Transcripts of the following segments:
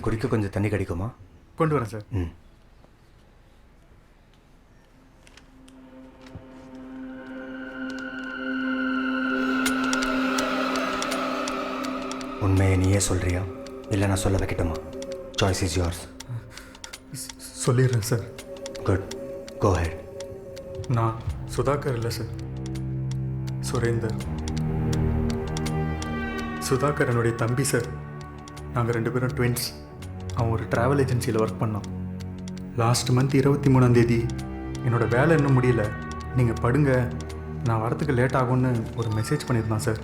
குடிக்க கொஞ்சம் தண்ணி கிடைக்குமா? கொண்டு வரேன் சார். உண்மையை நீயே சொல்கிறியா இல்லை நான் சொல்ல வைக்கட்டுமா? Choice is yours. சொல்லிடுறேன் சார். Good, go ahead. நான் சுதாகர் இல்லை சார், சுரேந்தர். சுதாகர் என்னுடைய தம்பி சார். நாங்கள் 2 பேரும் ட்வின்ஸ். அவன் ஒரு ட்ராவல் ஏஜென்சியில் ஒர்க் பண்ணான். லாஸ்ட் மந்த் 23ஆம் தேதி என்னோடய வேலை இன்னும் முடியல, நீங்கள் படுங்க, நான் வரத்துக்கு லேட் ஆகும்னு ஒரு மெசேஜ் பண்ணியிருந்தான் சார்.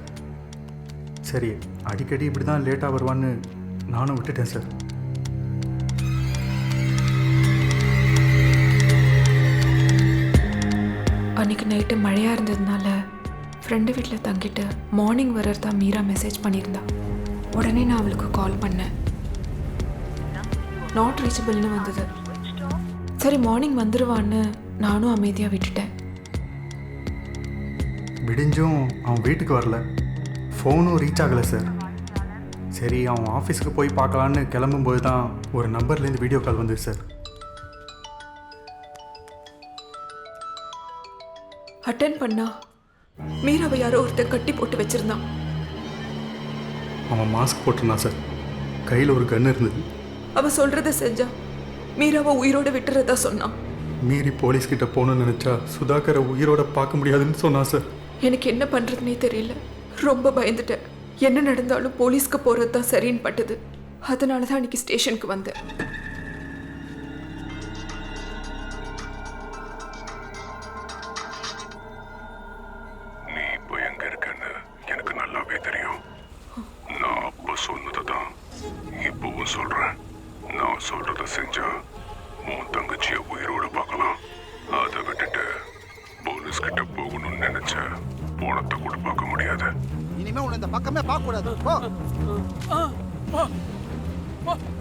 சரி, அடிக்கடி இப்படி தான் லேட்டாக வருவான்னு நானும் விட்டுட்டேன் சார். அன்றைக்கி நைட்டு மழையாக இருந்ததுனால ஃப்ரெண்டு வீட்டில் தங்கிட்டு மார்னிங் வரதா மீரா மெசேஜ் பண்ணியிருந்தா. உடனே நான் அவளுக்கு கால் பண்ணேன். நாட் ரீச்சபிள்னு வந்தது. சரி மார்னிங் வந்துடுவான்னு நானும் அமைதியாக விட்டுட்டேன். விடிஞ்சும் அவன் வீட்டுக்கு வரல, ஃபோனும் ரீச் ஆகலை சார். சரி அவன் ஆஃபீஸுக்கு போய் பார்க்கலான்னு கிளம்பும்போது தான் ஒரு நம்பர்லேருந்து வீடியோ கால் வந்தது சார். அட்டென்ட் பண்ணா மீராவை யாரோ ஒருத்தர் கட்டி போட்டு வச்சிருந்தான். அவன் மாஸ்க் போட்டிருந்தான் சார், கையில் ஒரு கன் இருந்தது. அவன் சொல்கிறத செஞ்சா மீராவை உயிரோடு விட்டுறதா சொன்னான். மீறி போலீஸ்கிட்ட போகணும்னு நினச்சா சுதாகரை உயிரோட பார்க்க முடியாதுன்னு சொன்னான் சார். எனக்கு என்ன பண்ணுறதுனே தெரியல, ரொம்ப பயந்துட்டேன். என்ன நடந்தாலும் போலீஸ்க்கு போகிறது தான் சரின்னு பட்டது. அதனால தான் அன்றைக்கி ஸ்டேஷனுக்கு வந்தேன். நீ இப்போ எங்க இருக்கன்னு எனக்கு நல்லாவே தெரியும். நான் அப்போ சொன்னதை தான் இப்பவும் சொல்றேன். நான் சொல்றத செஞ்சா உன் தங்கச்சியை உயிரோட பார்க்கலாம். அதை விட்டுட்டு போலீஸ் கிட்ட போகணும்னு நினைச்ச போனத்தை கூட பார்க்க முடியாது. இனிமே உன்னை இந்த பக்கமே பார்க்க கூடாது.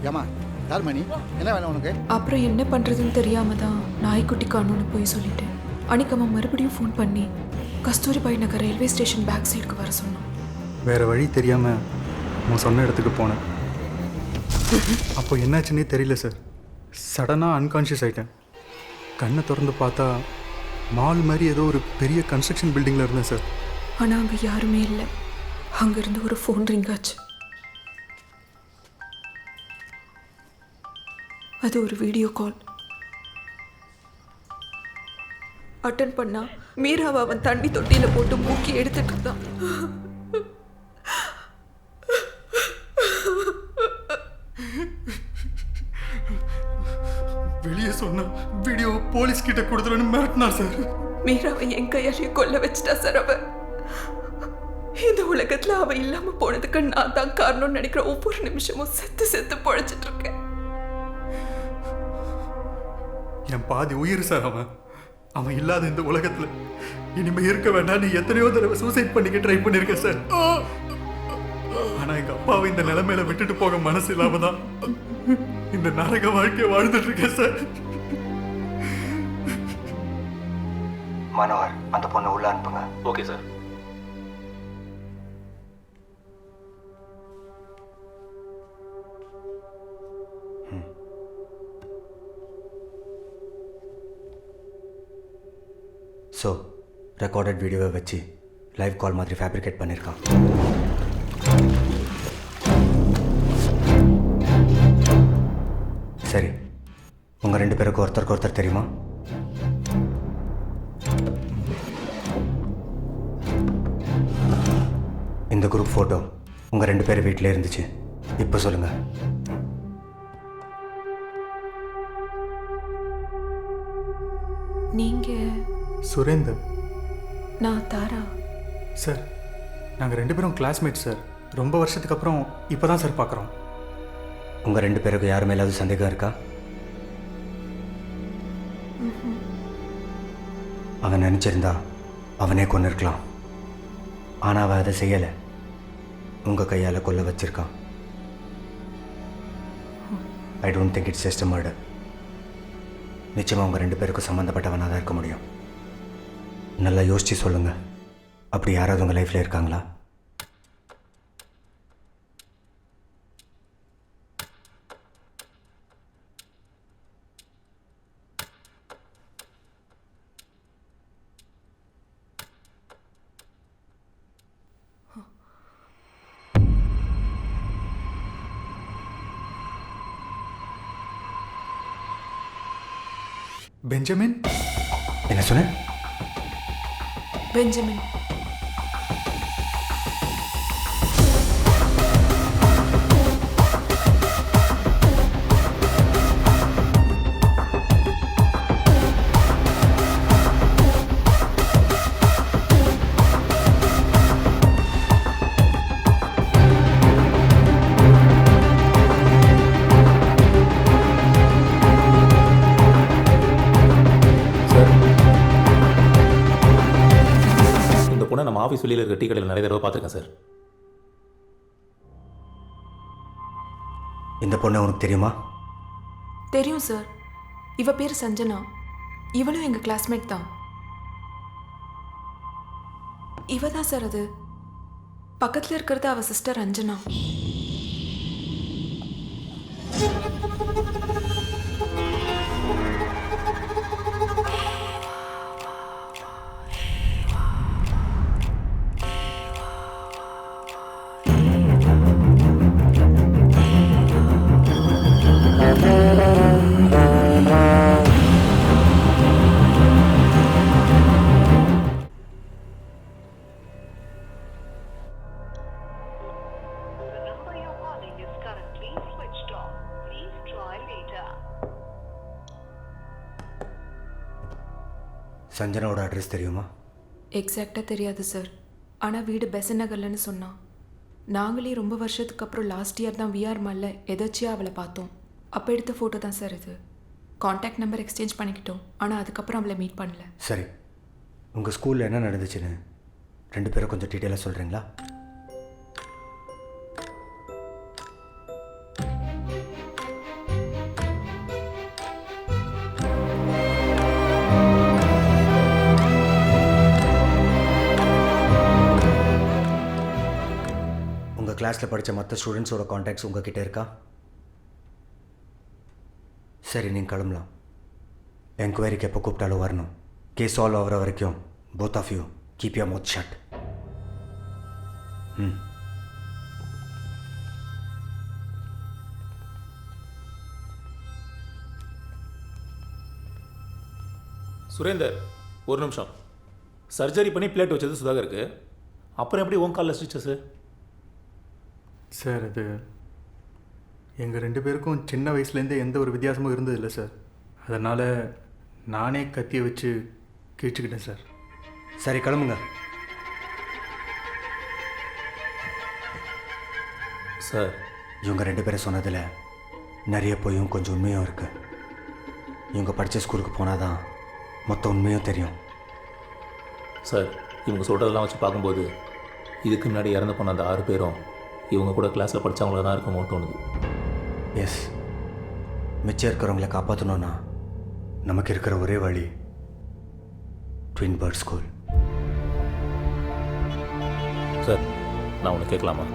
ஏமா யார் மணி, என்ன வேணும் உனக்கு? அப்புறம் என்ன பண்ணுறதுன்னு தெரியாம தான் நாய்க்குட்டி காணும்னு போய் சொல்லிட்டேன். அன்னைக்கு அவன் மறுபடியும் ஃபோன் பண்ணி கஸ்தூரிபாய் நகர் ரயில்வே ஸ்டேஷன் பேக் சைடுக்கு வர சொன்னான். வேறு வழி தெரியாமல் அவன் சொன்ன இடத்துக்கு போனேன். அப்போ என்னாச்சுன்னே தெரியல சார். சடனாக அன்கான்ஷியஸ் ஆகிட்டேன். கண்ணை திறந்து பார்த்தா மால் மாதிரி ஏதோ ஒரு பெரிய கன்ஸ்ட்ரக்ஷன் பில்டிங்கில் இருந்தேன் சார். ஆனால் அங்கே யாருமே இல்லை. அங்கேருந்து ஒரு ஃபோன் ரிங் ஆச்சு. அது ஒரு வீடியோ கால். அட்டன் பண்ணா மீராவை அவன் தண்ணி தொட்டியில் போட்டு மூக்கி எடுத்துட்டு இருந்தான். வெளியே சொன்ன வீடியோ போலீஸ் கிட்ட கொடுத்துருன்னு மிரட்டினா சார். மீராவை என் கையாலேயே கொல்ல வச்சுட்டா சார். அவ இந்த உலகத்துல அவ இல்லாம போனதுக்கு நான் தான் காரணம்னு நினைக்கிற ஒவ்வொரு நிமிஷமும் செத்து செத்து பழைச்சிட்டு இருக்கேன். என் பாதி உயிர் சார் அவன். அவன் இல்லாத இந்த உலகத்துல இனிமே இருக்க வேண்டாம். நீ எத்தனையோ தடவை சூசைட் பண்ணிக்க ட்ரை பண்ணிருக்க சார். ஆனா எங்க அப்பாவை இந்த நிலைமையில விட்டுட்டு போக மனசு இல்லாம தான் இந்த நரக வாழ்க்கையை வாழ்ந்துட்டு இருக்கேன் சார். மனோகர், அந்த பொண்ணை உள்ள அனுப்புங்க. Okay sir. ஸோ ரெக்கார்டட் வீடியோவை வச்சு லைவ் கால் மாதிரி ஃபேப்ரிகேட் பண்ணியிருக்கான். சரி, உங்கள் 2 பேருக்கு ஒருத்தருக்கு ஒருத்தர் தெரியுமா? இந்த குரூப் ஃபோட்டோ உங்கள் 2 பேர் வீட்டில் இருந்துச்சு. இப்போ சொல்லுங்கள். நீங்கள்? சுரேந்தர். நான் தாரா. சார் நாங்கள் 2 பேரும் கிளாஸ்மேட் சார். ரொம்ப வருஷத்துக்கு அப்புறம் இப்போ தான் சார் பார்க்குறோம். உங்கள் 2 பேருக்கு யார் மேலாவது சந்தேகம் இருக்கா? அவன் நினச்சிருந்தா அவனே கொண்டு இருக்கலாம். ஆனால் அவன் அதை செய்யலை. உங்கள் கையால் கொல்ல வச்சிருக்கான். I don't think it's just murder. நிச்சயமாக உங்கள் 2 பேருக்கும் சம்மந்தப்பட்டவனாக தான் இருக்க முடியும். நல்லா யோசித்து சொல்லுங்கள். அப்படி யாராவது உங்கள் லைஃப்பில் இருக்காங்களா? பெஞ்சமின்? என்ன சொன்ன? பெஞ்சமின். நம்ம ஆஃபீஸ் வெளியில் இருக்க டீ கடையில் நிறைய தடவை பார்த்துருக்கேன் சார். இந்த பொண்ணு உனக்கு தெரியுமா? தெரியும் சார். இவ பேர் சஞ்சனா. இவளும் எங்க கிளாஸ்மேட் தான். இவ தான் சார் அது. பக்கத்தில் இருக்கிறது அவ சிஸ்டர் அஞ்சனா. சஞ்சனாவோட அட்ரஸ் தெரியுமா? எக்ஸாக்டாக தெரியாது சார். ஆனால் வீடு பெசன் நகர்லன்னு சொன்னான். நாங்களே ரொம்ப வருஷத்துக்கு அப்புறம் லாஸ்ட் இயர் தான் விஆர் மாலில் எதாச்சியாக அவளை பார்த்தோம். அப்போ எடுத்த ஃபோட்டோ தான் சார் இது. காண்டாக்ட் நம்பர் எக்ஸ்சேஞ்ச் பண்ணிக்கிட்டோம். ஆனால் அதுக்கப்புறம் அவளை மீட் பண்ணல. சரி, உங்கள் ஸ்கூலில் என்ன நடந்துச்சுன்னு 2 பேரும் கொஞ்சம் டீட்டெயிலாக சொல்கிறீங்களா? உங்கள் கிளாஸில் படித்த மற்ற ஸ்டூடெண்ட்ஸோட காண்டாக்ட்ஸ் உங்கள் கிட்டே இருக்கா? சரி, நீங்கள் கிளம்பலாம். என்கொயரிக்கு எப்போ கூப்பிட்டாலும் வரணும். கேஸ் சால்வ் ஆகிற வரைக்கும் both of you keep your mouth shut. Surender, ஒரு நிமிஷம். சர்ஜரி பண்ணி பிளேட் வச்சது சுதாகருக்கு, அப்புறம் எப்படி உன் காலில் ஸ்டிச்சஸ்? சார், அது எங்கள் 2 பேருக்கும் சின்ன வயசுலேருந்தே எந்த ஒரு வித்தியாசமும் இருந்ததில்லை சார். அதனால் நானே கத்தியை வச்சு கிழிச்சுக்கிட்டேன் சார். சரி, கிளம்புங்க. சார், இவங்க 2 பேரும் சொன்னதில் நிறைய பொய்யும் கொஞ்சம் உண்மையும் இருக்குது. இவங்க படித்த ஸ்கூலுக்கு போனால் தான் மொத்த உண்மையும் தெரியும். சார், இவங்க சொல்கிறதெல்லாம் வச்சு பார்க்கும்போது இதுக்கு முன்னாடி இறந்து போன அந்த 6 பேரும் இவங்க கூட கிளாஸில் படித்தவங்கள தான் இருக்குமோ தோணுது. எஸ், மிச்சம் இருக்கிறவங்கள காப்பாற்றணுன்னா நமக்கு இருக்கிற ஒரே வழி ட்வின் பேர்ட் ஸ்கூல். சார், நான் ஒன்று கேட்கலாமா?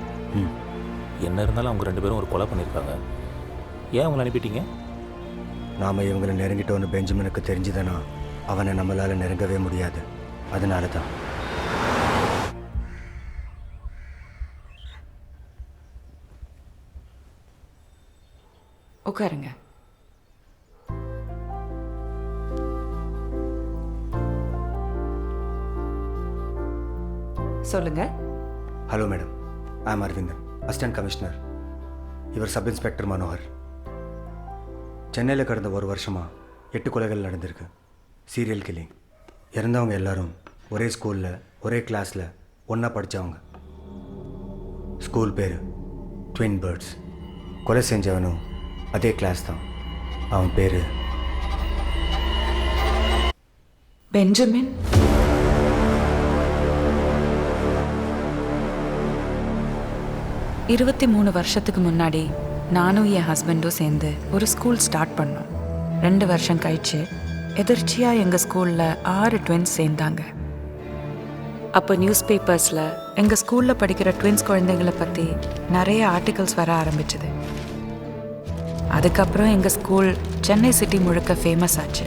என்ன இருந்தாலும் அவங்க 2 பேரும் ஒரு கொலை பண்ணியிருக்காங்க. ஏன் அவங்கள அனுப்பிட்டீங்க? நாம் இவங்களை நெருங்கிட்டோன்னு பெஞ்சமினுக்கு தெரிஞ்சுதானா அவனை நம்மளால் நெருங்கவே முடியாது. அதனால தான். உட்காருங்க. சொல்லுங்க. Hello madam, I am Aravindan, assistant commissioner. இவர் சப் இன்ஸ்பெக்டர் மனோகர். சென்னையில் கடந்த 1 வருஷமாக 8 கொலைகள் நடந்திருக்கு. Serial killing. இறந்தவங்க எல்லாரும் ஒரே ஸ்கூலில் ஒரே கிளாஸில் ஒன்றா படித்தவங்க. ஸ்கூல் பேர் ட்வின் பேர்ட்ஸ். கொலை செஞ்சவனும் அதே கிளாஸ் தான். அவன் பேர் பெஞ்சமின். இருபத்தி 3 வருஷத்துக்கு முன்னாடி நானும் என் ஹஸ்பண்டும் சேர்ந்து ஒரு ஸ்கூல் ஸ்டார்ட் பண்ணோம். 2 வருஷம் கழிச்சு எதிர்ச்சியாக எங்கள் ஸ்கூலில் 6 ட்வின்ஸ் சேர்ந்தாங்க. அப்போ நியூஸ் பேப்பர்ஸில் எங்கள் ஸ்கூலில் படிக்கிற ட்வின்ஸ் குழந்தைங்களை பற்றி நிறைய ஆர்டிகல்ஸ் வர ஆரம்பிச்சது. அதுக்கப்புறம் எங்கள் ஸ்கூல் சென்னை சிட்டி முழுக்க ஃபேமஸ் ஆச்சு.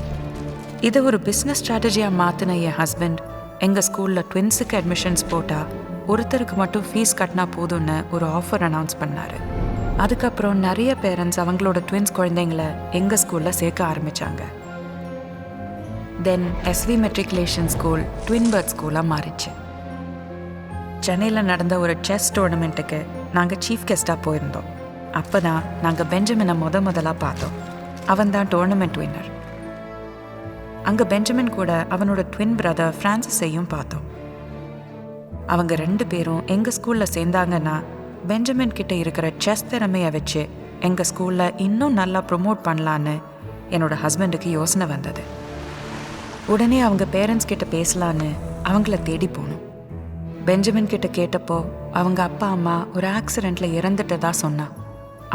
இதை ஒரு பிஸ்னஸ் ஸ்ட்ராட்டஜியாக மாற்றின என் ஹஸ்பண்ட் எங்கள் ஸ்கூலில் ட்வின்ஸுக்கு அட்மிஷன்ஸ் போட்டால் ஒருத்தருக்கு மட்டும் ஃபீஸ் கட்டினா போதும்னு ஒரு ஆஃபர் அனௌன்ஸ் பண்ணார். அதுக்கப்புறம் நிறைய பேரண்ட்ஸ் அவங்களோட ட்வின்ஸ் குழந்தைங்கள எங்கள் ஸ்கூலில் சேர்க்க ஆரம்பித்தாங்க. Then SV matriculation school twin bird ஸ்கூலாக மாறிச்சு. சென்னையில் நடந்த ஒரு செஸ் டோர்னமெண்ட்டுக்கு நாங்கள் சீஃப் கெஸ்ட்டாக போயிருந்தோம். அப்போ தான் நாங்கள் பெஞ்சமினை முதலாக பார்த்தோம். அவன் தான் டோர்னமெண்ட் வின்னர். அங்கே பெஞ்சமின் கூட அவனோட ட்வின் பிரதர் ஃப்ரான்சிஸையும் பார்த்தோம். அவங்க 2 பேரும் எங்கள் ஸ்கூலில் சேர்ந்தாங்கன்னா பெஞ்சமின் கிட்ட இருக்கிற செஸ் திறமையை வச்சு எங்கள் ஸ்கூலில் இன்னும் நல்லா ப்ரொமோட் பண்ணலான்னு என்னோட ஹஸ்பண்டுக்கு யோசனை வந்தது. உடனே அவங்க பேரண்ட்ஸ் கிட்ட பேசலான்னு அவங்கள தேடி போனோம். பெஞ்சமின் கிட்ட கேட்டப்போ அவங்க அப்பா அம்மா ஒரு ஆக்சிடெண்ட்டில் இறந்துட்டதா சொன்னான்.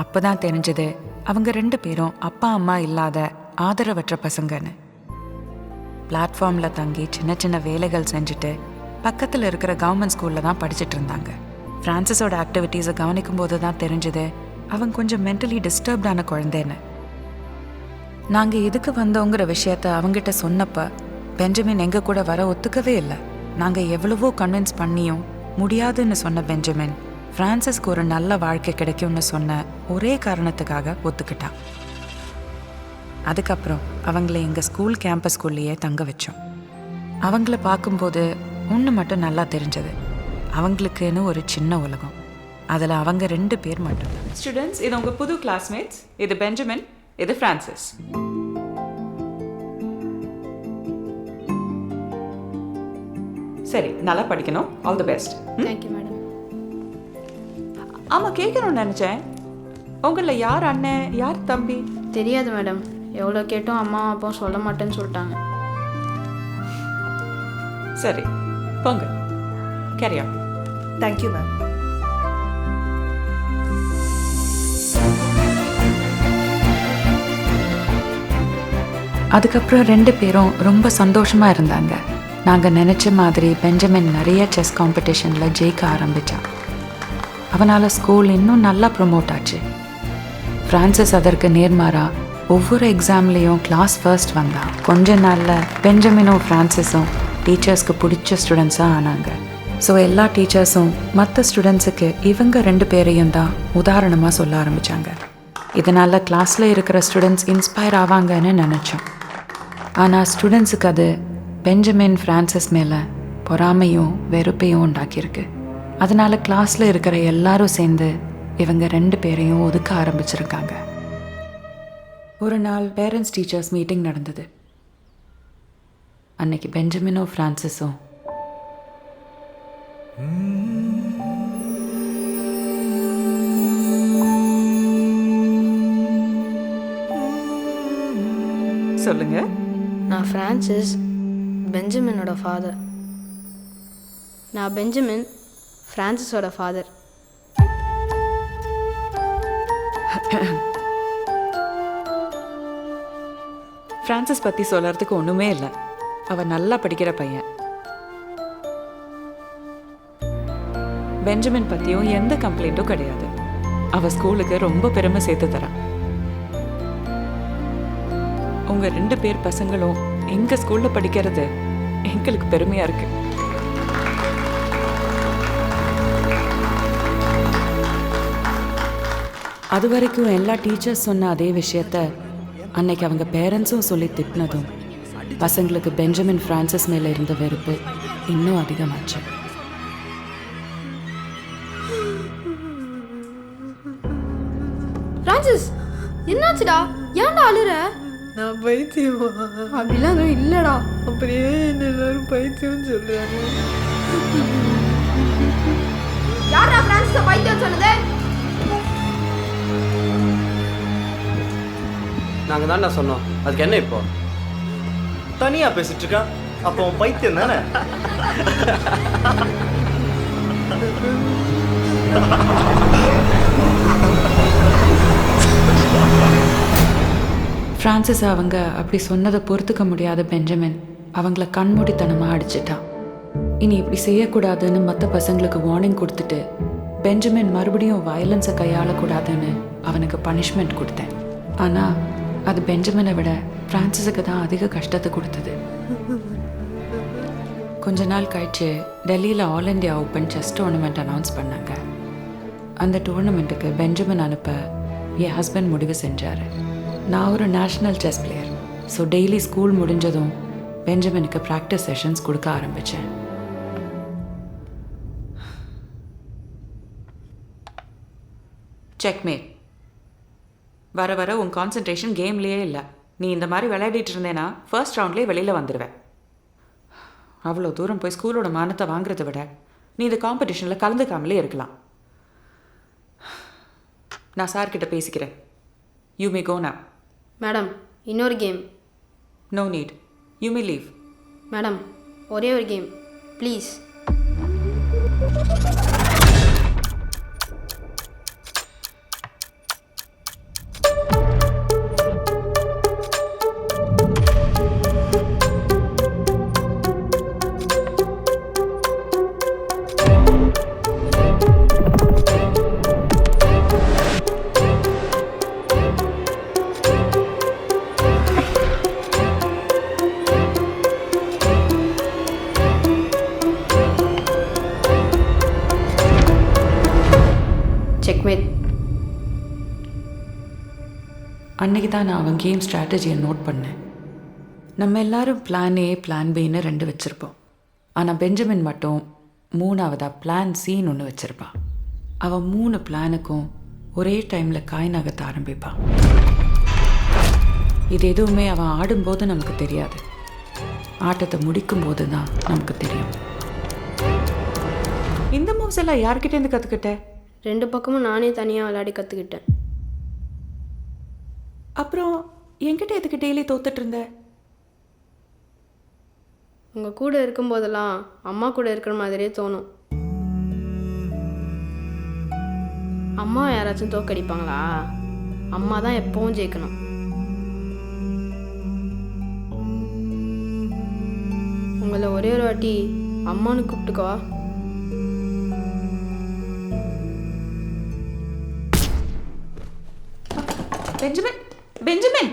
அப்போ தான் தெரிஞ்சது அவங்க 2 பேரும் அப்பா அம்மா இல்லாத ஆதரவற்ற பசங்கன்னு. பிளாட்ஃபார்மில் தங்கி சின்ன சின்ன வேலைகள் செஞ்சுட்டு பக்கத்தில் இருக்கிற கவர்மெண்ட் ஸ்கூலில் தான் படிச்சுட்டு இருந்தாங்க. ஃப்ரான்சிஸோட ஆக்டிவிட்டீஸை கவனிக்கும் போது தான் தெரிஞ்சது அவன் கொஞ்சம் மென்டலி டிஸ்டர்ப்டான குழந்தைன்னு. நாங்கள் எதுக்கு வந்தோங்கிற விஷயத்த அவங்ககிட்ட சொன்னப்போ பெஞ்சமின் எங்கள் கூட வர ஒத்துக்கவே இல்லை. நாங்கள் எவ்வளவோ கன்வின்ஸ் பண்ணியும் முடியாதுன்னு சொன்ன பெஞ்சமின் ஃப்ரான்சிஸ்க்கு ஒரு நல்ல வாழ்க்கை கிடைக்கும்னு சொன்ன ஒரே காரணத்துக்காக ஒத்துக்கிட்டான். அதுக்கப்புறம் அவங்கள எங்கள் ஸ்கூல் கேம்பஸ்குள்ளேயே தங்க வச்சோம். அவங்கள பார்க்கும்போது ஒன்று மட்டும் நல்லா தெரிஞ்சது, அவங்களுக்குன்னு ஒரு சின்ன உலகம். அதில் அவங்க 2 பேர் மட்டும். ஸ்டூடெண்ட்ஸ், இது உங்கள் புது கிளாஸ்மேட்ஸ். இது பெஞ்சமின், இது ஃப்ரான்சிஸ். சரி, நல்லா படிக்கணும். All the best. Thank you madam. ஆமாம், கேட்கணும்னு நினச்சேன். உங்களில் யார் அண்ணன், யார் தம்பி? தெரியாது மேடம். எவ்வளோ கேட்டும் அம்மா அப்பா சொல்ல மாட்டேன்னு சொல்லிட்டாங்க. சரி, போங்க. Carry on. Thank you ma'am. அதுக்கப்புறம் 2 பேரும் ரொம்ப சந்தோஷமாக இருந்தாங்க. நாங்கள் நினச்ச மாதிரி பெஞ்சமின் நிறைய செஸ் காம்படிஷனில் ஜெயிக்க ஆரம்பித்தான். அவனால் ஸ்கூல் இன்னும் நல்லா ப்ரொமோட் ஆச்சு. ஃப்ரான்சிஸ் அதற்கு நேர்மாறாக ஒவ்வொரு எக்ஸாம்லேயும் கிளாஸ் ஃபர்ஸ்ட் வந்தான். கொஞ்ச நாளில் பெஞ்சமினும் ஃப்ரான்சிஸும் டீச்சர்ஸ்க்கு பிடிச்ச ஸ்டூடெண்ட்ஸாக ஆனாங்க. ஸோ எல்லா டீச்சர்ஸும் மற்ற ஸ்டூடெண்ட்ஸுக்கு இவங்க 2 பேரையும் தான் உதாரணமாக சொல்ல ஆரம்பித்தாங்க. இதனால் கிளாஸில் இருக்கிற ஸ்டூடெண்ட்ஸ் இன்ஸ்பயர் ஆவாங்கன்னு நினச்சோம். ஆனால் ஸ்டூடெண்ட்ஸுக்கு அது பெஞ்சமின் ஃப்ரான்சிஸ் மேலே பொறாமையும் வெறுப்பையும் உண்டாக்கியிருக்கு. அதனால் கிளாஸில் இருக்கிற எல்லாரும் சேர்ந்து இவங்க 2 பேரையும் ஒதுக்க ஆரம்பிச்சிருக்காங்க. ஒரு நாள் பேரண்ட்ஸ் டீச்சர்ஸ் மீட்டிங் நடந்தது. அன்னைக்கு பெஞ்சமினும் ஃப்ரான்சிஸும் சொல்லுங்க. நான் ஃப்ரான்சிஸ், பெஞ்சமினோட ஃபாதர். நான் பெஞ்சமின், ஃப்ரான்சிஸோட ஃபாதர். ஃப்ரான்சிஸ் பற்றி சொல்கிறதுக்கு ஒன்றுமே இல்லை. அவன் நல்லா படிக்கிற பையன். பெஞ்சமின் பற்றியும் எந்த கம்ப்ளைண்ட்டும் கிடையாது. அவள் ஸ்கூலுக்கு ரொம்ப பெருமை சேர்த்து தரான். உங்கள் 2 பேர் பசங்களும் எங்கள் ஸ்கூலில் படிக்கிறது எங்களுக்கு பெருமையாக இருக்கு. அது வரைக்கும் எல்லா டீச்சர்ஸ் சொன்ன அதே விஷயத்த அன்னைக்கு அவங்க பேரண்ட்ஸும் சொல்லி திட்டினதும் பசங்களுக்கு பெஞ்சமின் ஃப்ரான்சிஸ் மேலே இருந்த வெறுப்பு இன்னும் அதிகமாச்சு. ஃப்ரான்சிஸ், என்னாச்சுடா? ஏன்டா அழுற? நான் பைத்தியமா? அப்படிலாம் எதுவும் இல்லைடா. அப்படியே என்ன எல்லாரும் பைத்தியம்னு சொல்றாங்க. யாரா ஃப்ரான்சிஸை பைத்தியம் சொன்னது? நாங்கள் தான்டா சொன்னோம். அதுக்கு என்ன இப்போ? தனியாக பேசிட்டு இருக்கான். அப்போ அவன் பைத்தியம் தானே? ஃப்ரான்சிஸ் அவங்க அப்படி சொன்னதை பொறுத்துக்க முடியாத பெஞ்சமின் அவங்கள கண்மூடித்தனமாக அடிச்சிட்டான். இனி இப்படி செய்யக்கூடாதுன்னு மற்ற பசங்களுக்கு வார்னிங் கொடுத்துட்டு பெஞ்சமின் மறுபடியும் வயலன்ஸை கையாளக்கூடாதுன்னு அவனுக்கு பனிஷ்மெண்ட் கொடுத்தேன். ஆனால் அது பெஞ்சமினை விட ஃப்ரான்சிஸுக்கு தான் அதிக கஷ்டத்தை கொடுத்தது. கொஞ்ச நாள் கழிச்சு டெல்லியில் all India open chess tournament announce பண்ணாங்க. அந்த டோர்னமெண்ட்டுக்கு பெஞ்சமின் அனுப்ப என் ஹஸ்பண்ட் முடிவு செஞ்சார். நான் ஒரு national chess player. So daily school முடிஞ்சதும் பெஞ்சமினுக்கு ப்ராக்டிஸ் செஷன்ஸ் கொடுக்க ஆரம்பித்தேன். செக்மேட். வர வர உன் கான்சன்ட்ரேஷன் கேம்லேயே இல்லை. நீ இந்த மாதிரி விளையாடிட்டு இருந்தேன்னா ஃபர்ஸ்ட் ரவுண்ட்லேயே வெளியில் வந்துடுவேன். அவ்வளோ தூரம் போய் ஸ்கூலோட மானத்தை வாங்குறத விட நீ இந்த காம்படிஷனில் கலந்துக்காமலே இருக்கலாம். நான் சார்கிட்ட பேசிக்கிறேன். You may go now. Madam இன்னொரு game. No need. You may leave. Madam ஒரே ஒரு கேம் ப்ளீஸ். செக்மேட். அன்னைக்கு தான் நான் அவன் கேம் ஸ்ட்ராட்டஜியை நோட் பண்ணேன். நம்ம எல்லாரும் பிளான் ஏ பிளான் பின்னு 2 வச்சுருப்போம். ஆனால் பெஞ்சமின் மட்டும் 3ஆவதாக பிளான் சின்னு ஒன்று வச்சுருப்பான். அவன் 3 பிளானுக்கும் ஒரே டைமில் காய் நகர்த்த ஆரம்பிப்பான். இது எதுவுமே அவன் ஆடும்போது நமக்கு தெரியாது. ஆட்டத்தை முடிக்கும் போது தான் நமக்கு தெரியும். இந்த மூவ்ஸ் எல்லாம் யார்கிட்டேருந்து கற்றுக்கிட்டேன்? 2 பக்கமும் நானே தனியாக விளையாடி கற்றுக்கிட்டேன். அப்புறம் என்கிட்ட எதுக்கு டெய்லி தோத்துட்டு இருந்த? உங்கள் கூட இருக்கும்போதெல்லாம் அம்மா கூட இருக்கிற மாதிரியே தோணும். அம்மா யாராச்சும் தோக்கடிப்பாங்களா? அம்மா தான் எப்பவும் ஜெயிக்கணும். உங்களை ஒரே ஒரு வாட்டி அம்மானு கூப்பிட்டுக்கவா? Benjamin, Benjamin.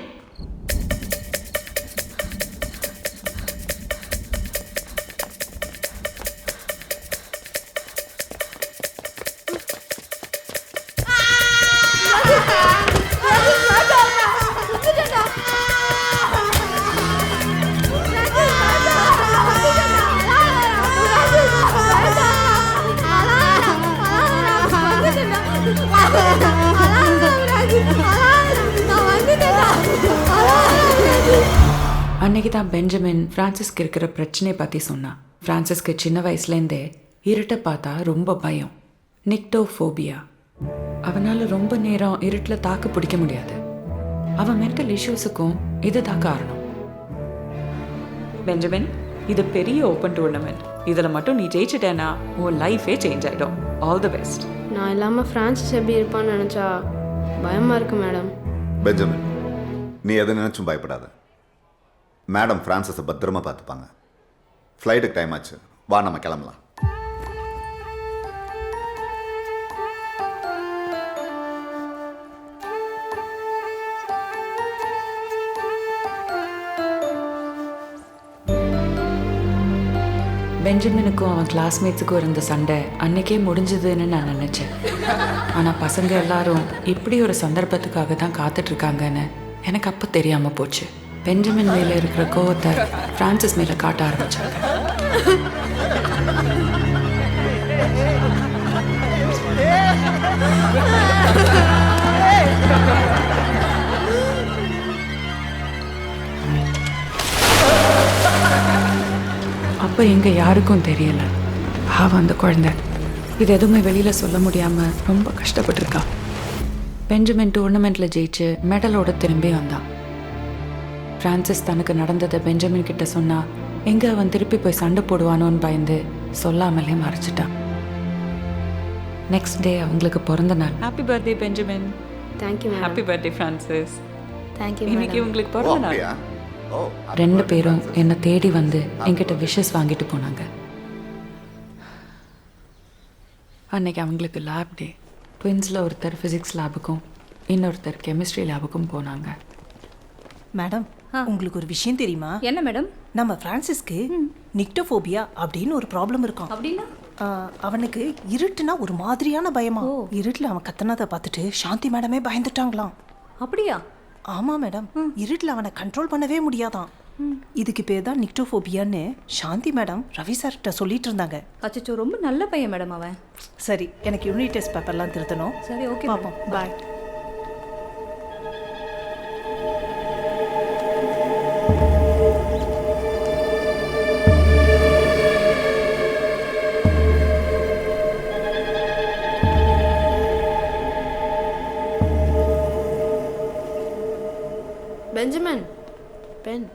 அன்னைக்கு தான் பெஞ்சமின் ஃப்ரான்சிஸ்க்கு இருக்கிற பிரச்சனையை பற்றி சொன்னான். ஃப்ரான்சிஸ்க்கு சின்ன வயசுலேருந்தே இருட்டை பார்த்தா ரொம்ப பயம், நிக்டோஃபோபியா. அவனால் ரொம்ப நேரம் இருட்டில் தாக்கு பிடிக்க முடியாது. அவன் மென்டல் இஷ்யூஸுக்கும் இதுதான் காரணம். பெஞ்சமின், இது பெரிய ஓப்பன் டூர்னமெண்ட். இதில் மட்டும் நீ ஜெயிச்சிட்டேன்னா உன் லைஃபே சேஞ்ச் ஆகிடும். All the best. நான் இல்லாமல் ஃப்ரான்சிஸ் எப்படி இருப்பான்னு நினச்சா பயமாக இருக்கு மேடம். பெஞ்சமின், நீ எதை நினச்சும் பயப்படாத. மேடம் ஃப்ரான்சிஸை பத்திரமா பார்த்துப்பாங்க. ஃப்ளைட்டுக்கு டைம் ஆச்சு, வா நம்ம கிளம்பலாம். பெஞ்சமினுக்கும் அவன் கிளாஸ்மேட்ஸுக்கும் இருந்த சண்டை அன்னைக்கே முடிஞ்சதுன்னு நான் நினச்சேன். ஆனால் பசங்க எல்லாரும் இப்படி ஒரு சந்தர்ப்பத்துக்காக தான் காத்துட்ருக்காங்கன்னு எனக்கு அப்போ தெரியாமல் போச்சு. பெஞ்சமின் மேலே இருக்கிற கோவத்தை ஃப்ரான்சிஸ் மேலே காட்ட ஆரம்பித்தாங்க. அப்போ எங்கே யாருக்கும் தெரியலை. அவன் அந்த குழந்தை இது எதுவுமே வெளியில் சொல்ல முடியாமல் ரொம்ப கஷ்டப்பட்டுருக்கான். பெஞ்சமின் டூர்னமெண்ட்டில் ஜெயிச்சு மெடலோட திரும்பி வந்தான். ஃப்ரான்சிஸ் தனக்கு நடந்ததை பெஞ்சமின் கிட்ட சொன்னா எங்கே அவன் திருப்பி போய் சண்டை போடுவானோன்னு பயந்து சொல்லாமலே மறைச்சிட்டான். நெக்ஸ்ட் டே அவங்களுக்கு பிறந்த நாள். Happy birthday Benjamin. Thank you. Happy birthday Francis. Thank you. இன்னைக்கு உங்களுக்கு பிறந்த நாள். 2 பேரும் என்னை தேடி வந்து என்கிட்ட விஷஸ் வாங்கிட்டு போனாங்க. அன்னைக்கு அவங்களுக்கு லேப் டே. ட்வின்ஸில் ஒருத்தர் ஃபிசிக்ஸ் லேபுக்கும் இன்னொருத்தர் கெமிஸ்ட்ரி லேபுக்கும் போனாங்க. மேடம், உங்களுக்கு ஒரு விஷயம் தெரியுமா? என்ன மேடம்? நம்ம ஃப்ரான்சிஸ்க்கு நிக்டோஃபோபியா அப்படின்னு ஒரு ப்ராப்ளம் இருக்கும். அப்படின்னா அவனுக்கு இருட்டுனா ஒரு மாதிரியான பயமா. இருட்டில் அவன் கத்தனதை பார்த்துட்டு சாந்தி மேடமே பயந்துட்டாங்களாம். அப்படியா? ஆமாம் மேடம், இருட்டில் அவனை கண்ட்ரோல் பண்ணவே முடியாதான். இதுக்கு பேர் தான் நிக்டோஃபோபியான்னு சாந்தி மேடம் ரவி சார்கிட்ட சொல்லிட்டு இருந்தாங்க. அச்சோ, ரொம்ப நல்ல பையன் மேடம் அவன். சரி, எனக்கு யூனிட் டெஸ்ட் பேப்பர்லாம் திருத்தணும். சரி, ஓகே, பார்ப்போம். Bye. Benjamin, Ben.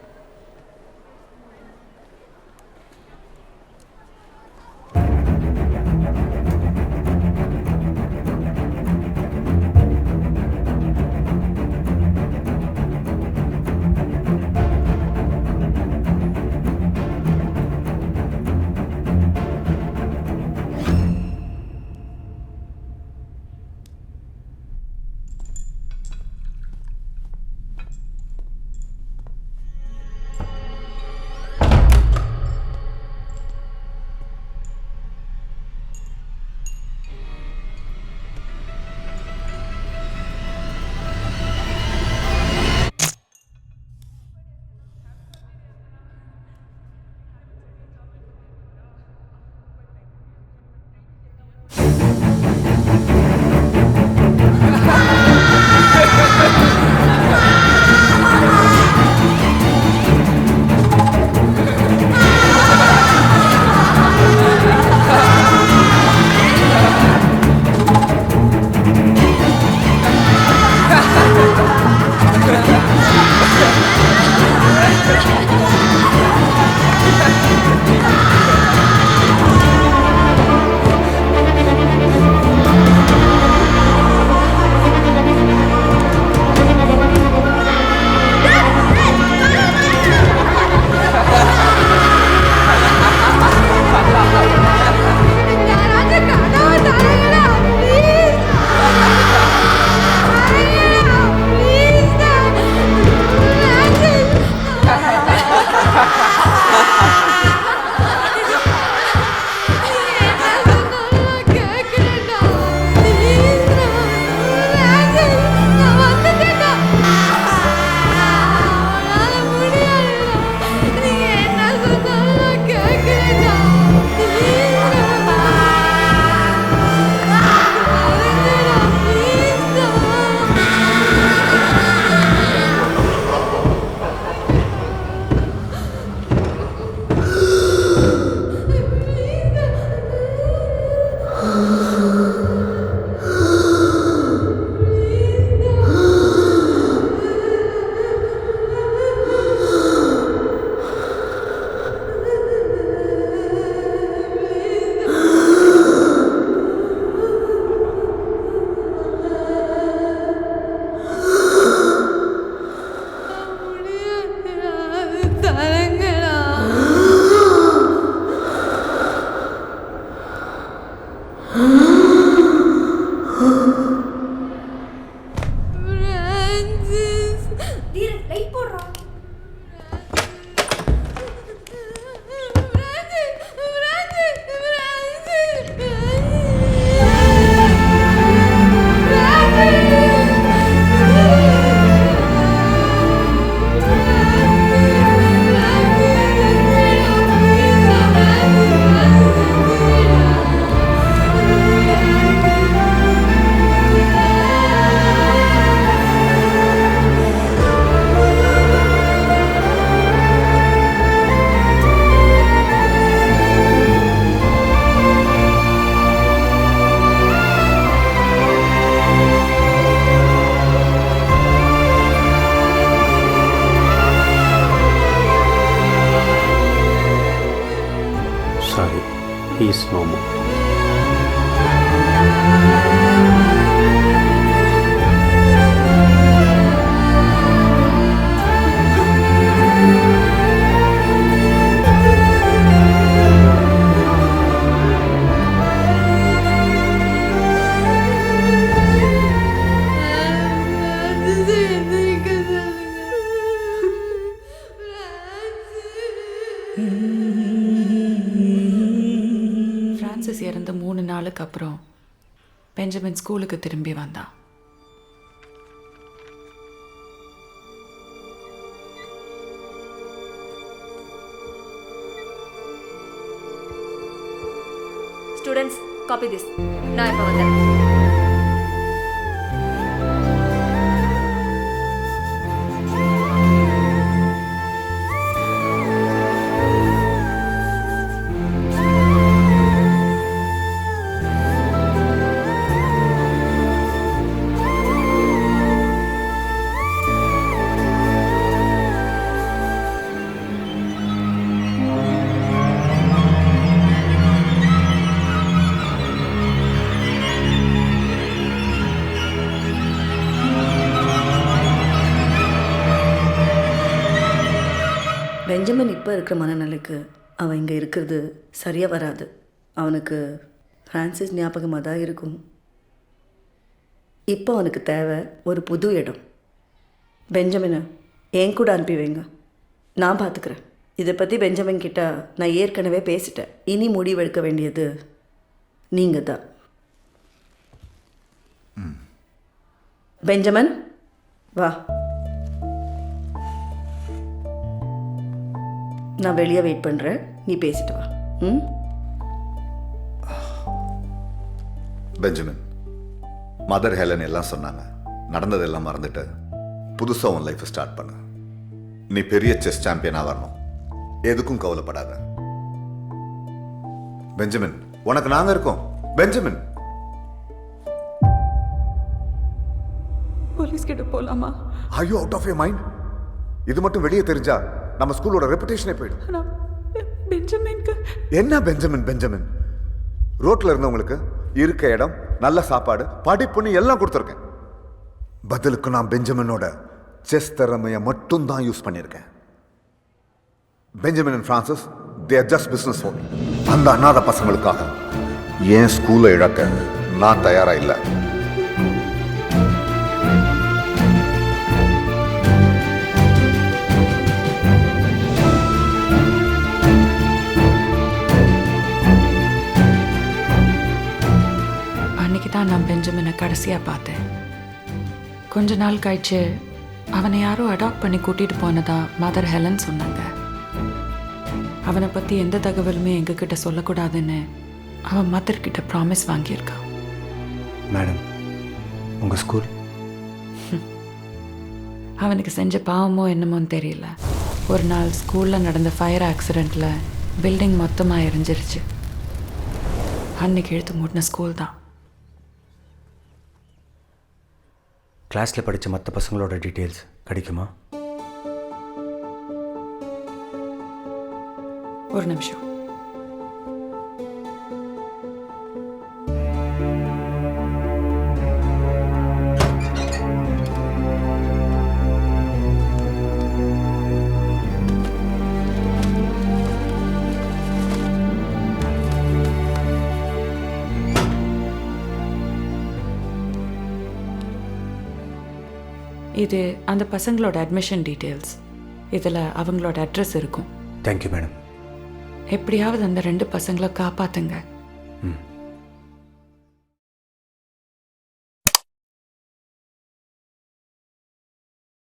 He is no more. Francis இறந்து 3 நாளுக்கு அப்புறம் பெஞ்சமின் ஸ்கூலுக்கு திரும்பி வந்தான். Students copy this. நான் இப்போ வந்தேன். பெஞ்சமின் இப்போ இருக்கிற மனநிலைக்கு அவன் இங்கே இருக்கிறது சரியாக வராது. அவனுக்கு ஃப்ரான்சிஸ் ஞாபகமாக தான் இருக்கும். இப்போ அவனுக்கு தேவை ஒரு புது இடம். பெஞ்சமினை என் கூட அனுப்பி வைங்க, நான் பார்த்துக்கிறேன். இதை பற்றி பெஞ்சமின் கிட்ட நான் ஏற்கனவே பேசிட்டேன். இனி முடிவெடுக்க வேண்டியது நீங்கள் தான். பெஞ்சமின் வா, நான் வெளியே வெயிட் பண்ணுறேன், நீ பேசிட்டு வா. ம் பெஞ்சமின், மதர் ஹெலன் எல்லாம் சொன்னாங்க. நடந்ததெல்லாம் மறந்துட்டு புதுசாக உன் லைஃப்பை ஸ்டார்ட் பண்ணு. நீ பெரிய செஸ் சாம்பியனாக வரணும். எதுக்கும் கவலைப்படாத பெஞ்சமின். உனக்கு நாங்கள் இருக்கோம் பெஞ்சமின். போலீஸ் கிட்ட போலாமா? Are you out of your mind? இது மட்டும் வெளியே தெரிஞ்சா நம்ம ஸ்கூலோட ரெப்புடேஷனே போயிடும். பெஞ்சமின்க்கு என்ன பெஞ்சமின்? பெஞ்சமின் ரோட்ல இருந்தவங்களுக்கு இருக்க இடம், நல்ல சாப்பாடு, படிப்புன்னு எல்லாம் கொடுத்துருக்கேன். பதிலுக்கு நான் பெஞ்சமினோட செஸ் திறமையை மட்டும் தான் யூஸ் பண்ணியிருக்கேன். Benjamin and Francis, they are just business for me. அந்த அநாத பசங்களுக்காக ஏன் ஸ்கூலை இழக்க நான் தயாரா இல்லை. அன்னைக்கு தான் நான் பெஞ்சமினை கடைசியாக பார்த்தேன். கொஞ்ச நாள் கழிச்சு அவனை யாரோ அடாப்ட் பண்ணி கூட்டிகிட்டு போனதா மதர் ஹெலன் சொன்னாங்க. அவனை பற்றி எந்த தகவலுமே எங்ககிட்ட சொல்லக்கூடாதுன்னு அவன் மதர்கிட்ட ப்ராமிஸ் வாங்கியிருக்கான். மேடம், உங்கள் ஸ்கூல் அவனுக்கு செஞ்ச பாவமோ என்னமோன்னு தெரியல. ஒரு நாள் ஸ்கூலில் நடந்த ஃபயர் ஆக்சிடெண்ட்டில் பில்டிங் மொத்தமாக எரிஞ்சிருச்சு. அன்னைக்கு இழுத்து மூட்டின ஸ்கூல் தான். கிளாஸில் படித்த மற்ற பசங்களோட டீட்டெயில்ஸ் கிடைக்குமா? ஒரு நிமிஷம். இது அந்த பசங்களோட அட்மிஷன் டீட்டெயில்ஸ். இதில் அவங்களோட அட்ரஸ் இருக்கும். Thank you madam. எப்படியாவது அந்த 2 பசங்களை காப்பாற்றுங்க. ம்